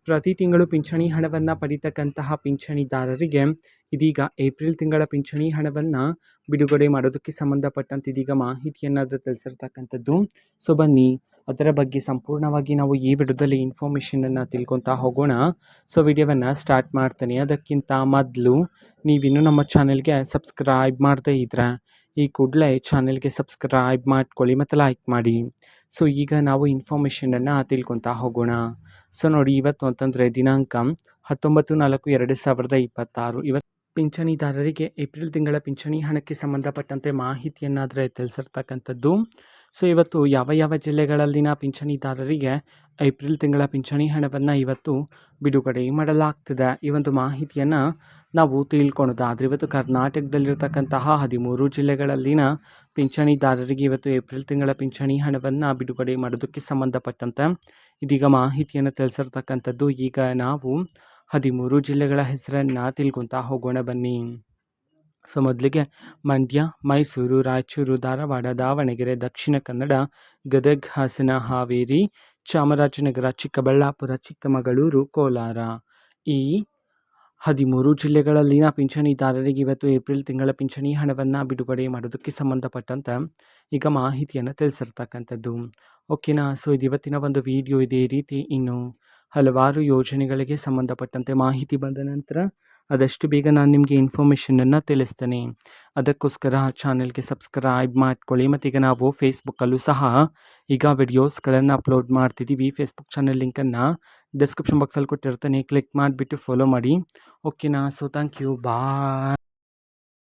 ಪ್ರತಿ ತಿಂಗಳು ಪಿಂಚಣಿ ಹಣವನ್ನು ಪಡಿತಕ್ಕಂತಹ ಪಿಂಚಣಿದಾರರಿಗೆ ಇದೀಗ ಏಪ್ರಿಲ್ ತಿಂಗಳ ಪಿಂಚಣಿ ಹಣವನ್ನು ಬಿಡುಗಡೆ ಮಾಡೋದಕ್ಕೆ ಸಂಬಂಧಪಟ್ಟಂತೆ ಇದೀಗ ಮಾಹಿತಿಯನ್ನು ತಿಳಿಸಿರ್ತಕ್ಕಂಥದ್ದು. ಸೊ ಬನ್ನಿ ಅದರ ಬಗ್ಗೆ ಸಂಪೂರ್ಣವಾಗಿ ನಾವು ಈ ವಿಡಿಯೋದಲ್ಲಿ ಇನ್ಫಾರ್ಮೇಷನನ್ನು ತಿಳ್ಕೊತಾ ಹೋಗೋಣ. ಸೊ ವಿಡಿಯೋವನ್ನು ಸ್ಟಾರ್ಟ್ ಮಾಡ್ತೀನಿ. ಅದಕ್ಕಿಂತ ಮೊದಲು ನೀವಿನ್ನೂ ನಮ್ಮ ಚಾನೆಲ್ಗೆ ಸಬ್ಸ್ಕ್ರೈಬ್ ಮಾಡದೇ ಇದ್ರೆ ಈ ಕೂಡಲೇ ಚಾನೆಲ್ಗೆ ಸಬ್ಸ್ಕ್ರೈಬ್ ಮಾಡ್ಕೊಳ್ಳಿ ಮತ್ತು ಲೈಕ್ ಮಾಡಿ. ಸೊ ಈಗ ನಾವು ಇನ್ಫಾರ್ಮೇಷನನ್ನು ತಿಳ್ಕೊತಾ ಹೋಗೋಣ. ಸೊ ನೋಡಿ, ಇವತ್ತು ಅಂತಂದರೆ ದಿನಾಂಕ 19/4/2026. ಇವತ್ತು ಪಿಂಚಣಿದಾರರಿಗೆ ಏಪ್ರಿಲ್ ತಿಂಗಳ ಪಿಂಚಣಿ ಹಣಕ್ಕೆ ಸಂಬಂಧಪಟ್ಟಂತೆ ಮಾಹಿತಿಯನ್ನಾದರೆ ತಿಳಿಸಿರ್ತಕ್ಕಂಥದ್ದು. ಸೊ ಇವತ್ತು ಯಾವ ಜಿಲ್ಲೆಗಳಲ್ಲಿನ ಪಿಂಚಣಿದಾರರಿಗೆ ಏಪ್ರಿಲ್ ತಿಂಗಳ ಪಿಂಚಣಿ ಹಣವನ್ನು ಇವತ್ತು ಬಿಡುಗಡೆ ಮಾಡಲಾಗ್ತದೆ, ಈ ಒಂದು ಮಾಹಿತಿಯನ್ನು ನಾವು ತಿಳ್ಕೊಳೋದಾದರೆ ಇವತ್ತು ಕರ್ನಾಟಕದಲ್ಲಿರ್ತಕ್ಕಂತಹ 13 ಜಿಲ್ಲೆಗಳಲ್ಲಿನ ಪಿಂಚಣಿದಾರರಿಗೆ ಇವತ್ತು ಏಪ್ರಿಲ್ ತಿಂಗಳ ಪಿಂಚಣಿ ಹಣವನ್ನು ಬಿಡುಗಡೆ ಮಾಡೋದಕ್ಕೆ ಸಂಬಂಧಪಟ್ಟಂತೆ ಇದೀಗ ಮಾಹಿತಿಯನ್ನು ತಿಳಿಸಿರ್ತಕ್ಕಂಥದ್ದು. ಈಗ ನಾವು 13 ಜಿಲ್ಲೆಗಳ ಹೆಸರನ್ನು ತಿಳ್ಕೊತಾ ಹೋಗೋಣ ಬನ್ನಿ. ಸೊ ಮೊದಲಿಗೆ ಮಂಡ್ಯ, ಮೈಸೂರು, ರಾಯಚೂರು, ಧಾರವಾಡ, ದಾವಣಗೆರೆ, ದಕ್ಷಿಣ ಕನ್ನಡ, ಗದಗ, ಹಾಸನ, ಹಾವೇರಿ, ಚಾಮರಾಜನಗರ, ಚಿಕ್ಕಬಳ್ಳಾಪುರ, ಚಿಕ್ಕಮಗಳೂರು, ಕೋಲಾರ. ಈ 13 ಜಿಲ್ಲೆಗಳಲ್ಲಿನ ಪಿಂಚಣಿದಾರರಿಗೆ ಇವತ್ತು ಏಪ್ರಿಲ್ ತಿಂಗಳ ಪಿಂಚಣಿ ಹಣವನ್ನು ಬಿಡುಗಡೆ ಮಾಡೋದಕ್ಕೆ ಸಂಬಂಧಪಟ್ಟಂತೆ ಈಗ ಮಾಹಿತಿಯನ್ನು ತಿಳಿಸಿರ್ತಕ್ಕಂಥದ್ದು. ಓಕೆನಾ. ಸೊ ಇದು ಇವತ್ತಿನ ಒಂದು ವಿಡಿಯೋ. ಇದೇ ರೀತಿ ಇನ್ನು ಹಲವಾರು ಯೋಜನೆಗಳಿಗೆ ಸಂಬಂಧಪಟ್ಟಂತೆ ಮಾಹಿತಿ ಬಂದ ನಂತರ ಆದಷ್ಟು ಬೇಗ ನಾನು ನಿಮಗೆ ಇನ್ಫಾರ್ಮೇಷನನ್ನು ತಿಳಿಸ್ತೇನೆ. ಅದಕ್ಕೋಸ್ಕರ ಚಾನೆಲ್ಗೆ ಸಬ್ಸ್ಕ್ರೈಬ್ ಮಾಡ್ಕೊಳ್ಳಿ. ಮತ್ತು ಈಗ ನಾವು ಫೇಸ್ಬುಕ್ಕಲ್ಲೂ ಸಹ ಈಗ ವಿಡಿಯೋಸ್ಗಳನ್ನು ಅಪ್ಲೋಡ್ ಮಾಡ್ತಿದ್ದೀವಿ. ಫೇಸ್ಬುಕ್ ಚಾನಲ್ ಲಿಂಕನ್ನು ಡಿಸ್ಕ್ರಿಪ್ಷನ್ ಬಾಕ್ಸಲ್ಲಿ ಕೊಟ್ಟಿರ್ತೇನೆ, ಕ್ಲಿಕ್ ಮಾಡಿಬಿಟ್ಟು ಫಾಲೋ ಮಾಡಿ. ಓಕೆನಾ. So thank you, bye.